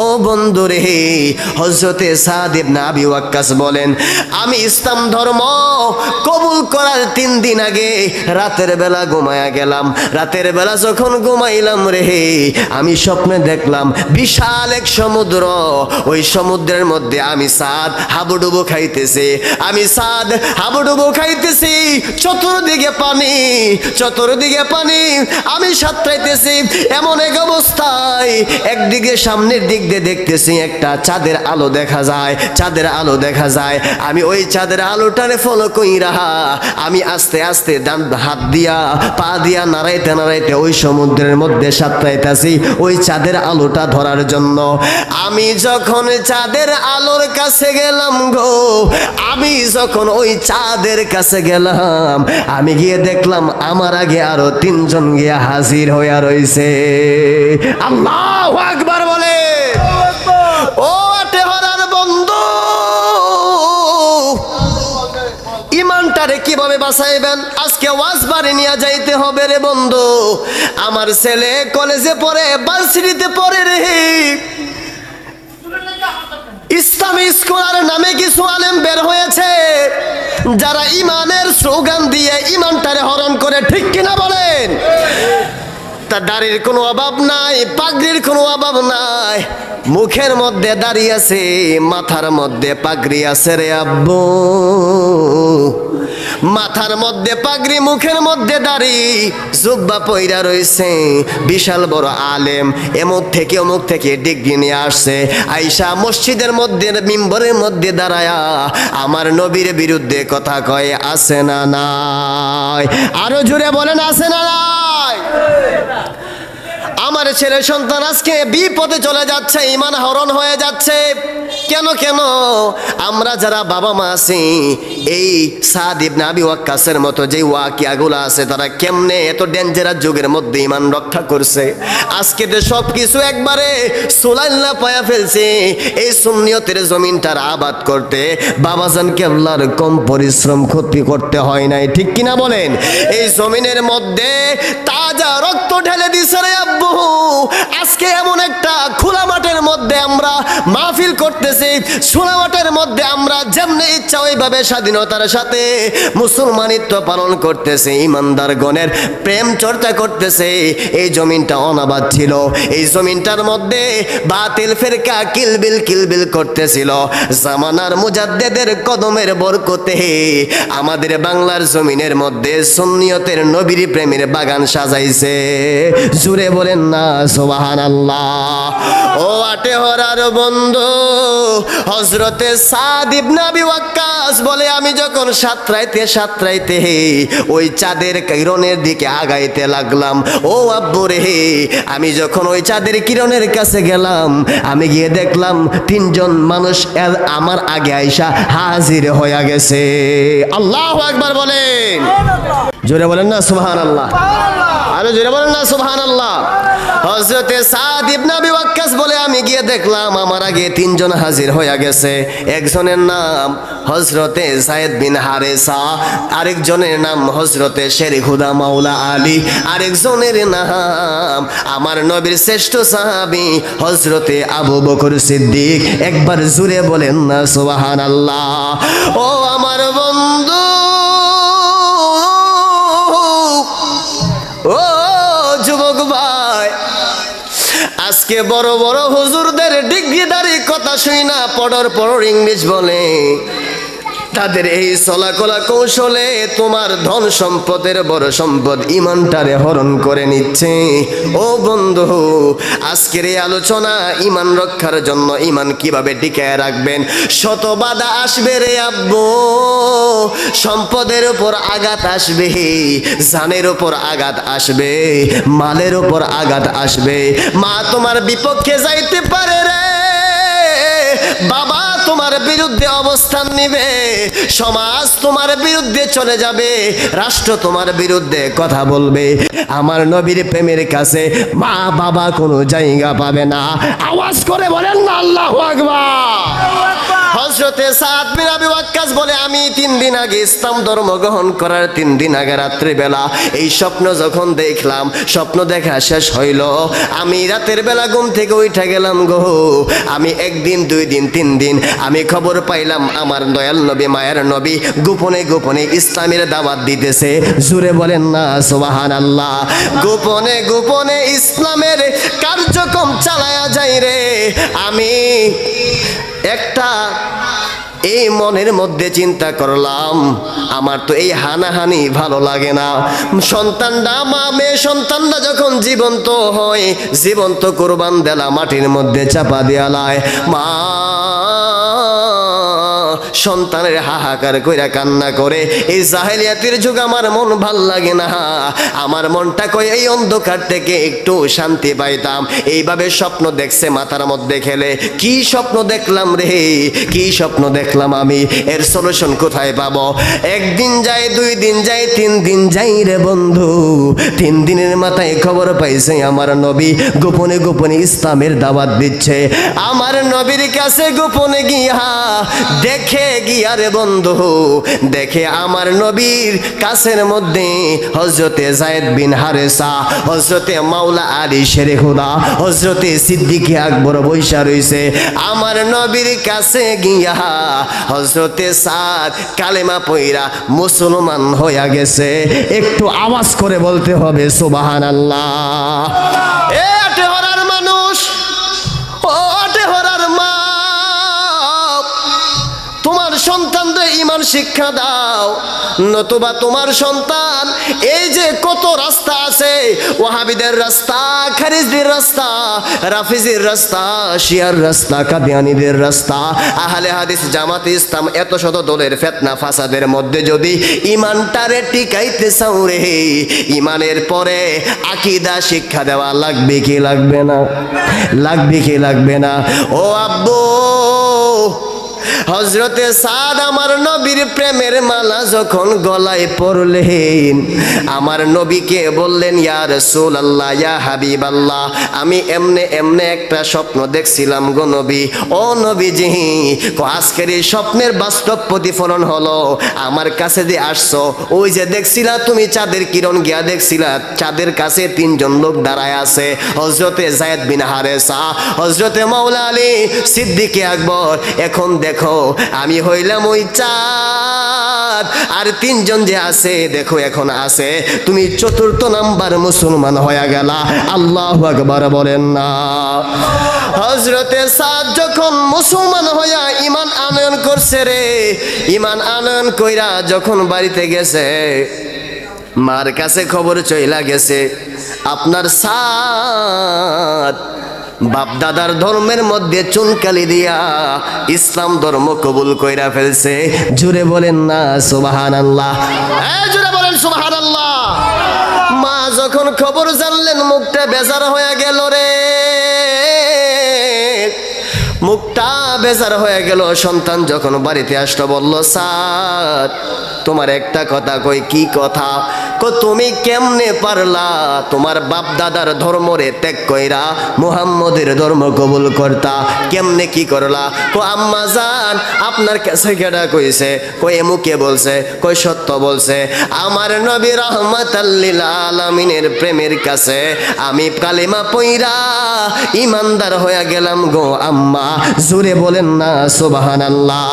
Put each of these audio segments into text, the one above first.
ও বন্ধু রে, হযরতে সাদ ইবনে আবি ওয়াক্কাস বলেন, আমি ইসলাম ধর্ম কবুল করার 3 দিন আগে রাতের বেলা ঘুমায়া গেলাম। রাতের বেলা যখন ঘুমাইলাম রে, আমি স্বপ্নে দেখলাম বিশাল এক সমুদ্র। ওই সমুদ্রের মধ্যে আমি সাদ হাবুডুবু খাইতেছি, আমি সাদ হাবুডুবু খাইতেছি। চতুর্দিকে পানি, চতুর্দিকে পানি, আমি সাঁতরাইতেছি। এমন এক অবস্থায় একদিকে সামনের দিক দিয়ে দেখতেছি একটা চাঁদের আলো দেখা যায়, চাঁদের আলো দেখা যায়। আমি ওই চাঁদের আলোটারে ফলো কইরা আমি আস্তে আস্তে হাত দিয়া পা দিয়া নাড়াইতে নাড়াইতে ওই সমুদ্রের মধ্যে সাঁতরাইতেছি ওই চাঁদের আলোটা ধরার জন্য। আমি যখন চাঁদের আলোর কাছে গেলাম গো, আমি যখন ওই চাঁদের কাছে গেলাম, আমি গিয়ে দেখলাম আমার আগে আরো 3 জন গিয়া হাজির হইয়া রইছে। আল্লাহু আকবার বলে। ও আটেহরার বন্ধু, ইমানটারে কিভাবে বাঁচাইবেন? আজকে ওয়াজ বাড়ি নিয়ে যাইতে হবে রে বন্ধু। আমার ছেলে কলেজে পড়ে, ভার্সিটিতে পড়ে রে। ইসলামী স্কলার নামে কিছু আলেম বের হয়েছে যারা ইমানের স্লোগান দিয়ে ইমানটারে হরণ করে, ঠিক কিনা বলেন? তার দাড়ির কোনো অভাব নাই, পাগড়ির কোনো অভাব নাই, মুখের মধ্যে দাড়ি আছে, মাথার মধ্যে পাগড়ি আছে রে আব্বু। মাথার মধ্যে পাগড়ি, মুখের মধ্যে দাড়ি, জুব্বা পইরা রইছে, বিশাল বড় আলেম। এমুক থেকে অমুক থেকে ডিগ্রি নিয়ে আসছে, আইসা মসজিদের মধ্যে মিম্বরের মধ্যে দাঁড়ায়া আমার নবীর বিরুদ্ধে কথা কয়, আছে না নাই? আরো জোরে বলেন, আছে না নাই? আমার ছেলে সন্তান আজকে বিপদে চলে যাচ্ছে, ঈমান হরণ হয়ে যাচ্ছে। কেন কেন? আমরা যারা বাবা মা আছি, এই সাদ ইবনে আবি ওয়াক্কাসের মতো যে ওয়াকিয়াগুলো আছে, তারা কেমনে এত ডেঞ্জারাস যুগের মধ্যে ঈমান রক্ষা করছে। আজকে তো সব কিছু একবারে সুলাইল্লা পায়া ফেলছে। এই সুন্নিয়তের জমিনটার আবাদ করতে বাবাজান কেবলার কম পরিশ্রম ক্ষতি করতে হয় নাই, ঠিক কিনা বলেন? এই জমিনের মধ্যে তাজা রক্ত ঢেলে দিছে রে আব্বু। আজকে এমন একটা খোলা মাঠের মধ্যে আমরা মাহফিল করতেছি, খোলা মাঠের মধ্যে আমরা যেমনি ইচ্ছা ওইভাবে স্বাধীনতার সাথে মুসলমানিত্ব পালন করতেছে, ইমানদারগণের প্রেম চর্চা করতেছে। এই জমিনটা অনাবাদ ছিল, এই জমিনটার মধ্যে বাতিল ফেরকা কিলবিল কিলবিল করতেছিল। জামানার মুজাদ্দেদের কদমের বরকতে আমাদের বাংলার জমিনের মধ্যে সুন্নিয়তের নবীর প্রেমের বাগান সাজাইছে। জুড়ে বলেন না সুবহানাল্লাহ। ও আটেহরার বন্ধু, হযরতে সাদ ইবনে আবি ওয়াক্কাস বলে, আমি যখন সাতরাইতে ওই চাঁদের কিরণের দিকে আগাইতে লাগলাম, ও আব্বু রে, আমি যখন ওই চাঁদের কিরণের কাছে গেলাম, আমি গিয়ে দেখলাম 3 জন মানুষ আমার আগে আইসা হাজির হয়ে গেছে। আল্লাহু আকবার বলেন, জোরে বলেন না সুবহানাল্লাহ। আরো জোরে বলেন না সুবহানাল্লাহ। হযরতে সাদ ইবনে আবি ওয়াক্কাস বলে, আমি গিয়ে দেখলাম আমার আগে 3 জন হাজির হয়ে গেছে। একজনের নাম হযরতে যায়েদ বিন হারেসা, আরেকজনের নাম হযরতে শেরখুদা মাওলা আলী, আরেকজনের নাম আমার নবীর শ্রেষ্ঠ সাহাবী হযরতে আবু বকর সিদ্দিক। একবার জোরে বলেন না সুবহানাল্লাহ। ও আমার বন্ধু, ও যুবক ভাই, আজকে বড় বড় হুজুরদের ডিগ্রিদারি কথা শুই না, পড়র পড়র ইংলিশ বলে, তাদের এই চলাকলা কৌশলে তোমার ধন সম্পদের বড় সম্পদ ইমানটারে হরণ করে নিচ্ছে। ও বন্ধু, আজকের এই আলোচনা ইমান রক্ষার জন্য, ইমান কিভাবে টিকায় রাখবেন। শত বাধা আসবে রে আব্বু, সম্পদের উপর আঘাত আসবে, জানের উপর আঘাত আসবে, মালের উপর আঘাত আসবে। মা তোমার বিপক্ষে যাইতে পারে রে, বাবা তোমার বিরুদ্ধে অবস্থান নিবে, সমাজ তোমার বিরুদ্ধে চলে যাবে, রাষ্ট্র তোমার বিরুদ্ধে কথা বলবে। আমার নবীর প্রেমের কাছে মা বাবা কোনো জায়গা পাবে না। আওয়াজ করে বলেন না আল্লাহু আকবার। হযরতে সাদ বিন আবি ওয়াক্কাস বলে, আমি 3 দিন আগে ইসলাম ধর্ম গ্রহণ করার 3 দিন আগে রাত্রিবেলা এই স্বপ্ন যখন দেখলাম, স্বপ্ন দেখা শেষ হইল, আমি রাতের বেলা ঘুম থেকে উঠে গেলাম গো। আমি 1 দিন 2 দিন 3 দিন আমি খবর পাইলাম আমার দয়াল নবী মায়ের নবী গোপনে গোপনে ইসলামের দাওয়াত দিতেছে। জুড়ে বলেন না সুবহানাল্লাহ। গোপনে গোপনে ইসলামের কার্যক্রম চালায়া যায় রে। আমি একটা এই মনের মধ্যে চিন্তা করলাম, আমার তো এই হানাহানি ভালো লাগে না। সন্তানটা, মা মেয়ে সন্তানটা যখন জীবন্ত হয়, জীবন্ত কুরবান দেলা মাটির মধ্যে চাপা দেয়ালায়, মা সন্তানের হাহাকার কইরা কান্না করে। এই জাহেলিয়াতের যুগ আমার মন ভাল লাগে না। আমার মনটা কই এই অন্ধকার থেকে একটু শান্তি পাইতাম। এইভাবে স্বপ্ন দেখছে মাথার মধ্যে খেলে। কি স্বপ্ন দেখলাম রে, কি স্বপ্ন দেখলাম আমি, এর সলিউশন কোথায় পাবো? 1 দিন যায়, 2 দিন যায়, 3 দিন যাই রে বন্ধু। 3 দিনের মাথায় খবর পাইছে আমার নবী গোপনে গোপনে ইসলামের দাওয়াত দিচ্ছে। আমার নবীর কাছে গোপনে গিয়া দেখে গিয়া রে বন্ধু, দেখে আমার নবীর কাছের মধ্যে হযরতে যায়েদ বিন হারেসা, হযরতে মাওলা আলী শেরে খুদা, হযরতে সিদ্দিক আকবর বৈশা রইছে। আমার নবীর কাছে গিয়া হযরতে সাদ কালেমা পয়রা মুসলমান হইয়া গেছে। একটু আওয়াজ করে বলতে হবে সুবহানাল্লাহ। এ আটেহরার মানুষ, ও আটেহরার মা, তোমার সন্তানদের ইমান শিক্ষা দাও, নতুবা তোমার সন্তান এই যে কত রাস্তা আছে, ওয়াহাবিদের রাস্তা, খারিজদের রাস্তা, রাফিজির রাস্তা, শিয়ার রাস্তা, কাদিয়ানীদের রাস্তা, আহলে হাদিস জামাতে ইসলাম, এত শত দলের ফিতনা ফাসাদের মধ্যে যদি ইমানটারে টিকাইতে চাও রে, ইমানের পরে আকীদা শিক্ষা দেওয়া লাগবে কি লাগবে না? লাগবে কি লাগবে না? ও আব্বু, হযরতে সাদ আমার নবীর প্রেমের মালা যখন গলায় পরলেন, আমার নবীকে বললেন, ইয়া রাসূলুল্লাহ, ইয়া হাবিবাল্লাহ, আমি এমনে এমনে একটা স্বপ্ন দেখছিলাম গো নবী। ও নবীজি, আজকের এই স্বপ্নের বাস্তব প্রতিফলন হলো। আমার কাছে যে আসছো, ওই যে দেখছিলা তুমি চাঁদের কিরণ গিয়া দেখছিলা, চাঁদের কাছে 3 জন লোক দাঁড়ায় আছে, হযরতে যায়েদ বিন হারেসা, হযরতে মাওলা আলী, সিদ্দিক আকবর। এখন দেখো আমি হইলাম ওই চাঁদ, আর 3 জন যে আছে দেখো এখন আছে, তুমি 4র্থ নাম্বার মুসলমান হয়ে গেলা। আল্লাহু আকবার বলেন না। হযরতে সাদ যখন মুসলমান হইয়া ঈমান আনয়ন করছে রে, ঈমান আনয়ন কইরা যখন বাড়িতে গেছে, মার কাছে খবর চইলা গেছে আপনার সাদ বাপ দাদার ধর্মের মধ্যে চুনকালি দিয়া ইসলাম ধর্ম কবুল কইরা ফেলছে। জুড়ে বলেন না সুবহানাল্লাহ। জুড়ে বলেন সুবহানাল্লাহ। মা যখন খবর জানলেন, মুখটা বেজার হয়ে গেল রে, মুখটা বেজার হয়ে গেল। সন্তান যখন বাড়িতে আসলো, বলল, সাদ তোমার একটা কথা কই। কি কথা? তুমি কেমনে পারলা তোমার বাপ দাদার ধর্মরে ত্যাগ কইরা মুহাম্মদের ধর্ম কবুল করতা? কেমনে কি করলা? আম্মা জান, আপনার কাছে কেডা কইছে? এমুকে বলছে। সত্য বলছে। আমার নবী রাহমাতাল লিল আলামিনের প্রেমের কাছে আমি কালেমা পয়রা ইমানদার হয়ে গেলাম গো আম্মা। জোরে বলেন না সুবহানাল্লাহ।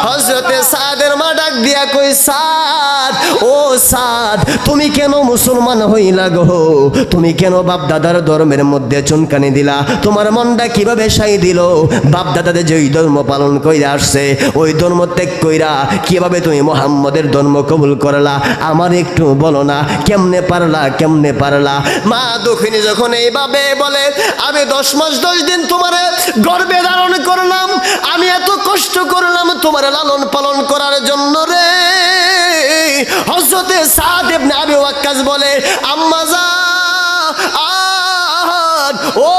হযরতে সাদের মা ডাক দিয়া কই, সাদ, ও সাদ, তুমি কেন মুসলমান হইলা গো? তুমি কেন বাপ দাদার ধর্মের মধ্যে চুনকানি দিলা? তোমার মনটা কিভাবে সাই দিল? বাপ দাদাদের যে ধর্ম পালন কইরা আসছে, ওই ধর্ম ত্যাগ কইরা কিভাবে তুমি মুহাম্মদের ধর্ম কবুল করলা? আমার একটু বলো না, কেমনে পারলা, কেমনে পারলা? মা দুঃখিনী যখন এইভাবে বলে, আমি 10 মাস 10 দিন তোমার গর্ভে ধারণ করলাম, আমি এত কষ্ট করলাম তোমার লালন পালন করার জন্য রে। হযরতে সাদ ইবনে আবি ওয়াক্কাস বলে, আম্মা জান, ও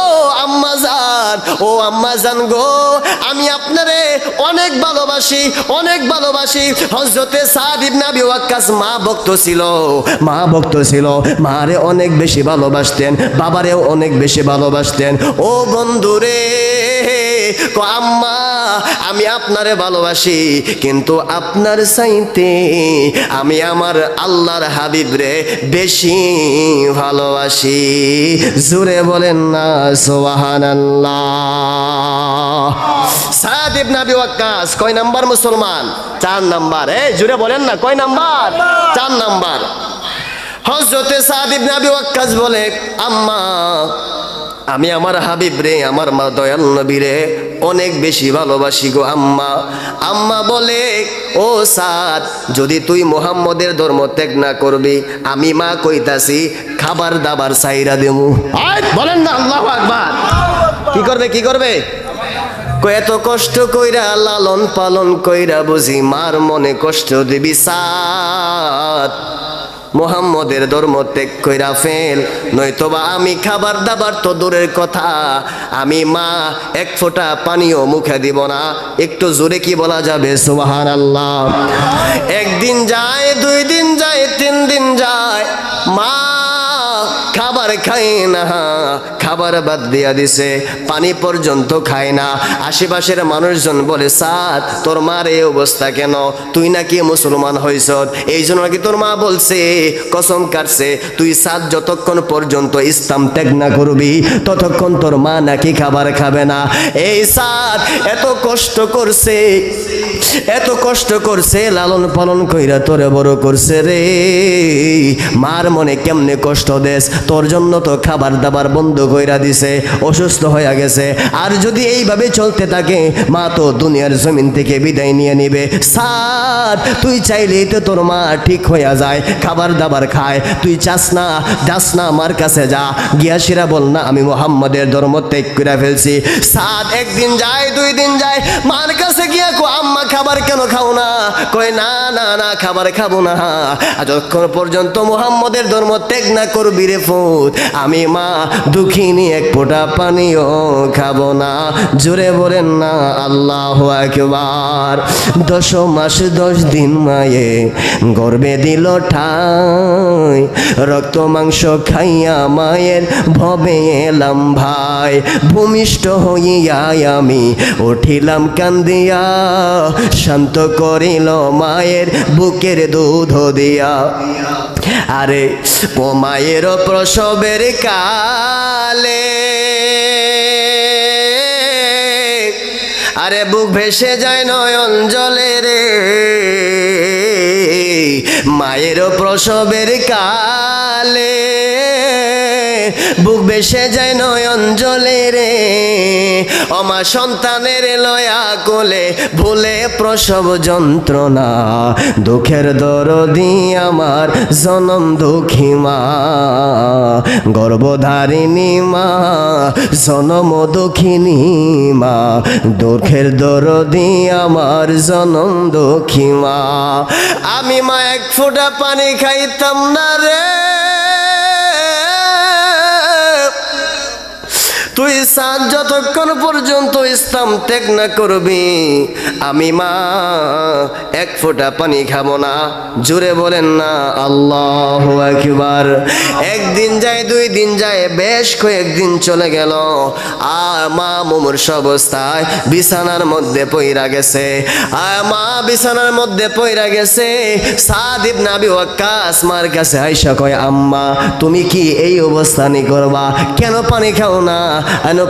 আম্মা জান, ও আম্মা জান গো, আমি আপনারে অনেক ভালোবাসি, অনেক ভালোবাসি। হযরতে সাদ ইবনে আবি ওয়াক্কাস মা ভক্ত ছিল, মা ভক্ত ছিল, মারে অনেক বেশি ভালোবাসতেন, বাবারেও অনেক বেশি ভালোবাসতেন। ও বন্ধুরে, আম্মা আমি আপনারে ভালোবাসি, কিন্তু আপনার চাইতে আমি আমার আল্লাহর হাবিবরে বেশি ভালোবাসি। জোরে বলেন না সুবহানাল্লাহ। সাদ ইবনে আবি ওয়াক্কাস কয় নাম্বার মুসলমান? 4 নাম্বার। এই জোরে বলেন না, কয় নাম্বার? 4 নাম্বার। হযরতে সাদ ইবনে আবি ওয়াক্কাস বলে, আম্মা আমি আমার হাবিব রে, আমার মা দয়াল নবী রে অনেক বেশি ভালোবাসি গো আম্মা। আম্মা বলে, ও সাদ, যদি তুই মুহাম্মদের ধর্ম ত্যাগ না করবি, আমি মা কইতাছি খাবার দাবার সাইরা দেবো। বলেন না আল্লাহু আকবার। কি করবে, কি করবে? এত কষ্ট কইরা লালন পালন কইরা বুঝি মার মনে কষ্ট দিবি সাদ? মুহাম্মদের ধর্ম ত্যাগ কইরা ফেল, নয়তোবা আমি খাবার দাবার তো দূরের কথা, আমি মা এক ফোঁটা পানিও মুখে দিব না। একটু জোরে কি বলা যাবে সুবহানাল্লাহ? একদিন যায়, 2 দিন যায়, 3 দিন যায়, মা খাবার খায় না, খাবার বাদ দিয়া দিছে, পানি পর্যন্ত খায় না। আশেপাশের মানুষজন বলে, সাদ তোর মার এই অবস্থা কেন? তুই নাকি মুসলমান হইছ, এই জন্য নাকি তোর মা বলছে, কসম কাটছে, তুই সাদ যতক্ষণ পর্যন্ত ইসলাম ত্যাগ না করবি ততক্ষণ তোর মা নাকি খাবার খাবে না। এই সাদ এত কষ্ট করছে, এত কষ্ট করছে, লালন পালন কইরা তোরে বড় করছে রে, মার মনে কেমনে কষ্ট দেস? তোর জন্য তো খাবার দাবার বন্ধ কইরা দিছে, অসুস্থ হয়ে গেছে। আর যদি এইভাবে চলতে থাকে মা তো দুনিয়ার জমিন থেকে বিদায় নিয়ে নিবে। সাদ তুই চাইলেই তো তোর মা ঠিক হইয়া যায়, খাবার দাবার খায়, তুই চাস না, যাস না, মার কাছে যা, গিয়া সিরা বল না আমি মুহাম্মদের ধর্ম ত্যাগ করে ফেলছি। সাদ একদিন যায়, 2 দিন যায়, মার কাছে গিয়া কো আম্মা খাবার কেন খাও না? কয় না না না, খাবার খাবো না, যতক্ষণ পর্যন্ত মুহাম্মদের ধর্ম ত্যাগ না করবি রে ফুত, আমি মা দুঃখিনী এক ফোঁটা পানিও খাবো না। জোরে বলেন না আল্লাহু আকবার। 10 মাস 10 দিন মায়ে গর্বে দিল ঠাই, রক্ত মাংস খাইয়া মায়ের ভবে এলাম ভাই, ভূমিষ্ঠ হইয়া আমি উঠিলাম কান্দিয়া, শান্ত করিল মায়ের বুকের দুধ দিয়া। আরে ও মায়ের প্রসবের কালে, আরে বুক ভেসে যায় নয়ন জলে রে, মায়ের প্রসবের কালে বুক ভেসে যায় নয়ন জলে রে, অমা সন্তানের লয়া কোলে ভুলে প্রসব যন্ত্রণা, দুঃখের দরদি আমার জনম দুঃখী মা, গর্ভধারিণী মা, জনম দুঃখিনী মা, দুঃখের দরদি আমার জনম দুঃখী মা। আমি মা এক ফোঁটা পানি খাইতাম না রে, তুই সাত যতক্ষণ পর্যন্ত ইসলাম ত্যাগ না করবি আমি মা এক ফোঁটা পানি খাবো না। জোরে বলেন না আল্লাহু আকবার। একদিন যায়, 2 দিন যায়, বেশ কয়েকদিন চলে গেল, মা মুমূর্ষ অবস্থায় বিছানার মধ্যে পইরা গেছে। মা বিছানার মধ্যে পইরা গেছে। সাদ ইবনে আবি ওয়াক্কাস মার কাছে আইসা কয়, আম্মা তুমি কি এই অবস্থানি করবা? কেন পানি খাও না?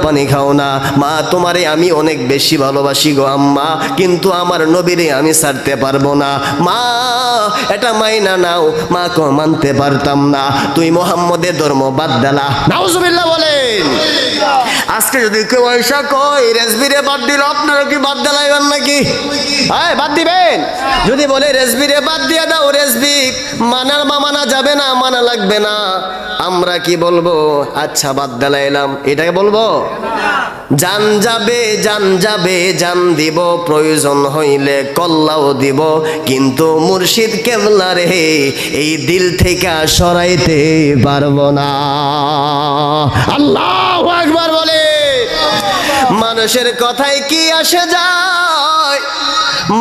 পানি খাও না? মা তোমারে আমি অনেক বেশি ভালোবাসি গো আম্মা, কিন্তু আমার নবীরে আমি ছাড়তে পারবো না। মা এটা মাইনা নাও। মা কো মানতে পারতাম না, তুই মুহাম্মদের ধর্ম বাদ দিলা। নাউজুবিল্লাহ বলেন। আজকে যদি কেউ আইসা কয় রেজবিরে বাদ দিল, আপনারা কি বাদ দিলাইবেন নাকি? হ্যাঁ বাদ দিবেন? যদি বলে রেজবিরে বাদ দিয়ে দাও, রেজবি মানা যাবে না, মানা লাগবে না, আমরা কি বলবো? আচ্ছা বাদ দিলাইলাম, এটাকে বলবো? জান যাবে, জান যাবে, জান দিব, প্রয়োজন হইলে কল্লাও দিব, কিন্তু মুর্শিদ কেবলা রে এই দিল থেকে সরাইতে পারবো না। আল্লাহু আকবার বলে। মানুষের কথায় কি আসে যায়,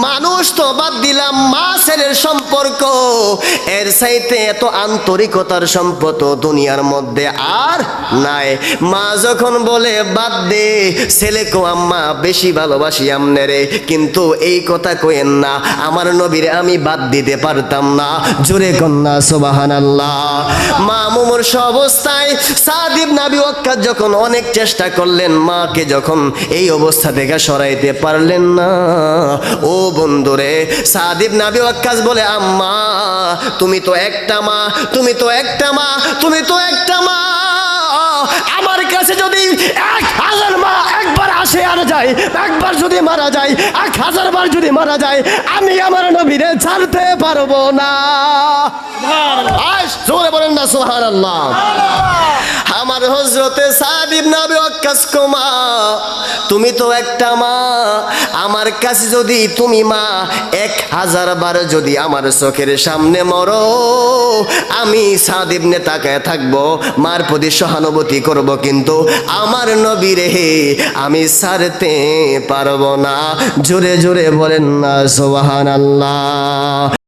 মানুষ তো বাদ দিলাম, মা ছেলের সম্পর্ক এর চাইতে এত আন্তরিকতার সম্পর্ক দুনিয়ার মধ্যে আর নাই। মা যখন বলে বাদ দে, ছেলেকে আম্মা বেশি ভালোবাসি আমনেরে, কিন্তু এই কথা কইেন না আমার নবীরে আমি বাদ দিতে পারতাম না। জোরে কন্যা সুবহানাল্লাহ। মা মুমূর্ষ অবস্থায় সাদ ইবনে আবি ওয়াক্কাস যখন অনেক চেষ্টা করলেন, মাকে যখন এই অবস্থা থেকে সরাইতে পারলেন না, ও বন্ধুরে, সাদ ইবনে আবি ওয়াক্কাস বলে আম্মা তুমি তো একটা মা, তুমি তো একটা মা, তুমি তো একটা মা, আমার কাছে যদি 1000 মা একবার আসে আর যায়, একবার যদি মারা যায়, 1000 বার যদি মারা যায়, আমি আমার নবীরে ছাড়তে পারবো না। জোরে বলেন না সুবহানাল্লাহ। আমার হযরতে সাদ ইবনে আবি ওয়াক্কাস মা, তুমি তো একটা মা, আমার কাছে যদি তুমি মা 1000 বার যদি আমার চোখের সামনে মরো, আমি সাদ ইবনে তাকায় থাকবো, মার প্রতি সহানুভূতি করব, কিন্তু আমার নবীরে আমি ছাড়তে পারবো না। জোরে জোরে বলেন না সুবহানাল্লাহ।